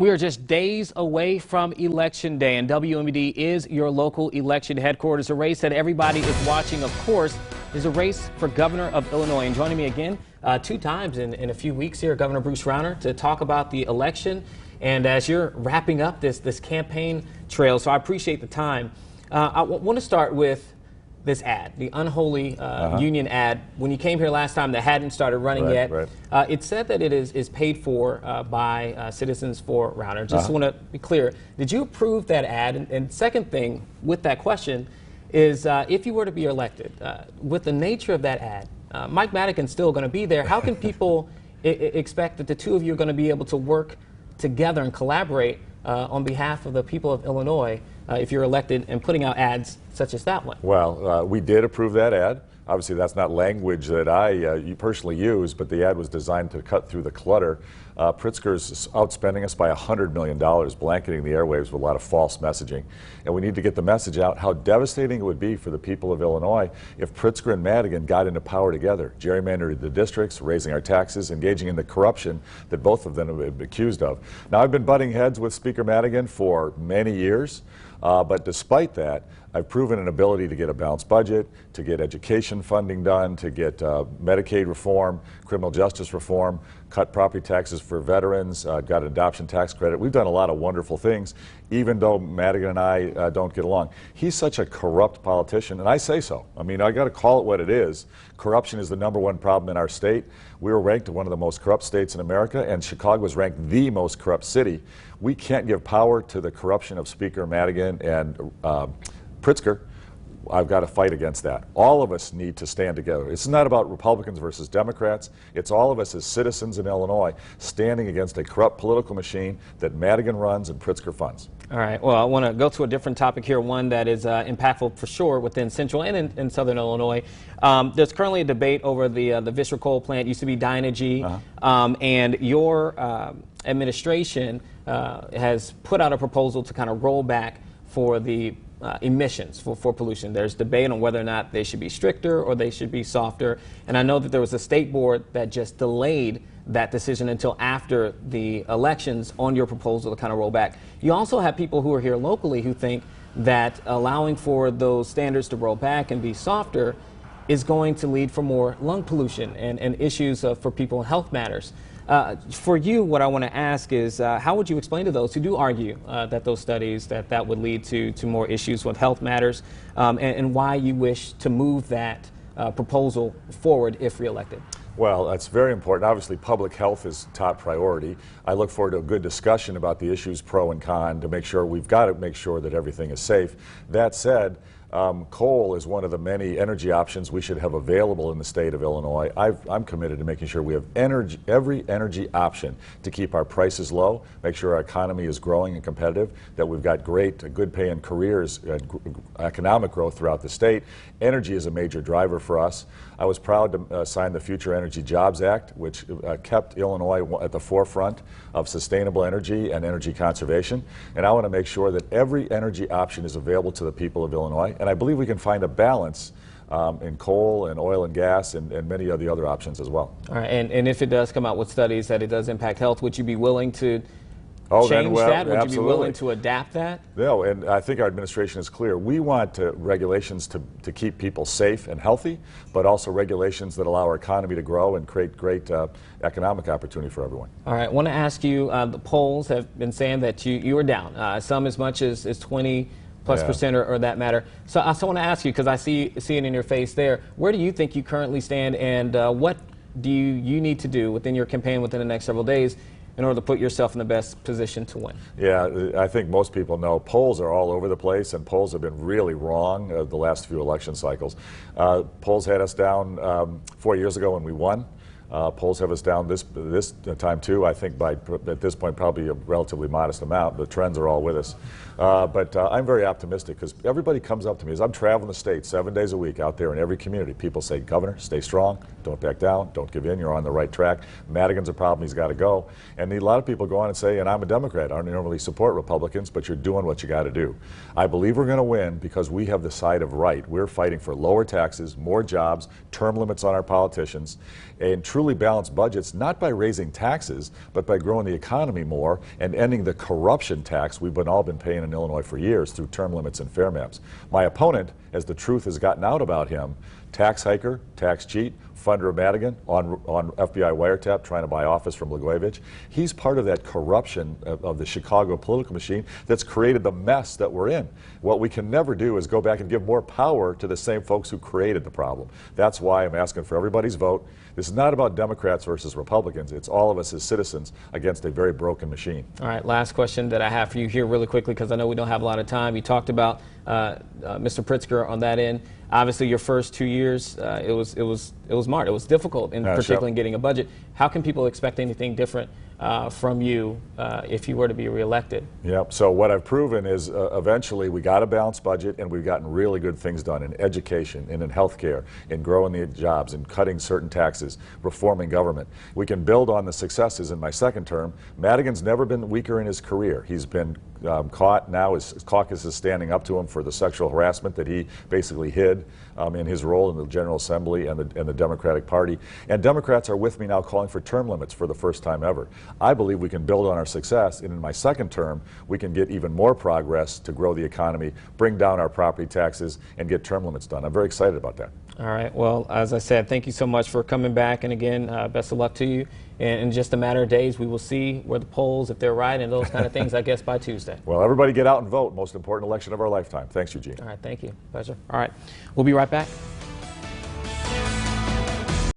We are just days away from Election Day, and WMD is your local election headquarters. A race that everybody is watching, of course, is a race for governor of Illinois. And joining me again two times in a few weeks here, Governor Bruce Rauner, to talk about the election. And as you're wrapping up this campaign trail, so I appreciate the time. I want to start with this ad, the unholy union ad. When you came here last time, that hadn't started running yet. Right. It said that it is paid for by Citizens for Rauner. Just want to be clear. Did you approve that ad? And second thing with that question is, if you were to be elected, with the nature of that ad, Mike Madigan's still going to be there. How can people expect that the two of you are going to be able to work together and collaborate on behalf of the people of Illinois if you're elected and putting out ads such as that one? Well, we did approve that ad. Obviously, that's not language that I personally use, but the ad was designed to cut through the clutter. Pritzker's outspending us by $100 million, blanketing the airwaves with a lot of false messaging. And we need to get the message out how devastating it would be for the people of Illinois if Pritzker and Madigan got into power together, gerrymandered the districts, raising our taxes, engaging in the corruption that both of them have been accused of. Now, I've been butting heads with Speaker Madigan for many years. But despite that, I've proven an ability to get a balanced budget, to get education funding done, to get Medicaid reform, criminal justice reform, cut property taxes for veterans, got an adoption tax credit. We've done a lot of wonderful things, even though Madigan and I don't get along. He's such a corrupt politician, and I say so. I mean, I got to call it what it is. Corruption is the #1 problem in our state. We were ranked one of the most corrupt states in America, and Chicago was ranked the most corrupt city. We can't give power to the corruption of Speaker Madigan and Pritzker. I've got to fight against that. All of us need to stand together. It's not about Republicans versus Democrats. It's all of us as citizens in Illinois standing against a corrupt political machine that Madigan runs and Pritzker funds. All right. Well, I want to go to a different topic here, one that is impactful for sure within central and in southern Illinois. There's currently a debate over the Vistra coal plant. It used to be Dynegy, and your administration has put out a proposal to kind of roll back for the emissions for pollution. There's debate on whether or not they should be stricter or they should be softer. And I know that there was a state board that just delayed that decision until after the elections on your proposal to kind of roll back. You also have people who are here locally who think that allowing for those standards to roll back and be softer is going to lead for more lung pollution and issues for people in health matters. For you, what I want to ask is, how would you explain to those who do argue that those studies, that would lead to more issues with health matters, and why you wish to move that proposal forward if reelected? Well, that's very important. Obviously, public health is top priority. I look forward to a good discussion about the issues pro and con to make sure we've got to make sure that everything is safe. That said, coal is one of the many energy options we should have available in the state of Illinois. I'm committed to making sure we have every energy option to keep our prices low, make sure our economy is growing and competitive, that we've got good paying careers, economic growth throughout the state. Energy is a major driver for us. I was proud to sign the Future Energy Jobs Act, which kept Illinois at the forefront of sustainable energy and energy conservation. And I want to make sure that every energy option is available to the people of Illinois. And I believe we can find a balance in coal and oil and gas and many of the other options as well. All right, and if it does come out with studies that it does impact health, would you be willing to change that? Would absolutely. you be willing to adapt that? No, and I think our administration is clear. We want regulations to keep people safe and healthy, but also regulations that allow our economy to grow and create great economic opportunity for everyone. All right, I want to ask you, the polls have been saying that you are down, some as much as 20+% or that matter. So I also want to ask you, because I see it in your face there, where do you think you currently stand, and what do you need to do within your campaign within the next several days in order to put yourself in the best position to win? Yeah, I think most people know polls are all over the place, and polls have been really wrong the last few election cycles. Polls had us down 4 years ago when we won. Polls have us down this time too. I think at this point probably a relatively modest amount. The trends are all with us. But I'm very optimistic because everybody comes up to me as I'm traveling the state 7 days a week out there in every community. People say, Governor, stay strong, don't back down, don't give in, you're on the right track. Madigan's a problem, he's got to go. And a lot of people go on and say, and I'm a Democrat, I don't normally support Republicans, but you're doing what you got to do. I believe we're going to win because we have the side of right. We're fighting for lower taxes, more jobs, term limits on our politicians, and true truly balanced budgets not by raising taxes, but by growing the economy more and ending the corruption tax we've all been paying in Illinois for years through term limits and fair maps. My opponent, as the truth has gotten out about him, tax hiker, tax cheat, funder of Madigan on FBI wiretap trying to buy office from Blagojevich. He's part of that corruption of the Chicago political machine that's created the mess that we're in. What we can never do is go back and give more power to the same folks who created the problem. That's why I'm asking for everybody's vote. This is not about Democrats versus Republicans. It's all of us as citizens against a very broken machine. All right, last question that I have for you here really quickly, because I know we don't have a lot of time. You talked about Mr. Pritzker on that end. Obviously, your first 2 years, it was marked. It was difficult, particularly in getting a budget. How can people expect anything different from you if you were to be reelected? Yep. So what I've proven is eventually we got a balanced budget, and we've gotten really good things done in education and in healthcare, in growing the jobs, in cutting certain taxes, reforming government. We can build on the successes in my second term. Madigan's never been weaker in his career. He's been caught now. His caucus is standing up to him for the sexual harassment that he basically hid in his role in the General Assembly and the Democratic Party. And Democrats are with me now calling for term limits for the first time ever. I believe we can build on our success, and in my second term, we can get even more progress to grow the economy, bring down our property taxes, and get term limits done. I'm very excited about that. All right. Well, as I said, thank you so much for coming back. And again, best of luck to you. And in just a matter of days, we will see where the polls, if they're right, and those kind of things, I guess, by Tuesday. Well, everybody get out and vote. Most important election of our lifetime. Thanks, Eugene. All right. Thank you. Pleasure. All right. We'll be right back.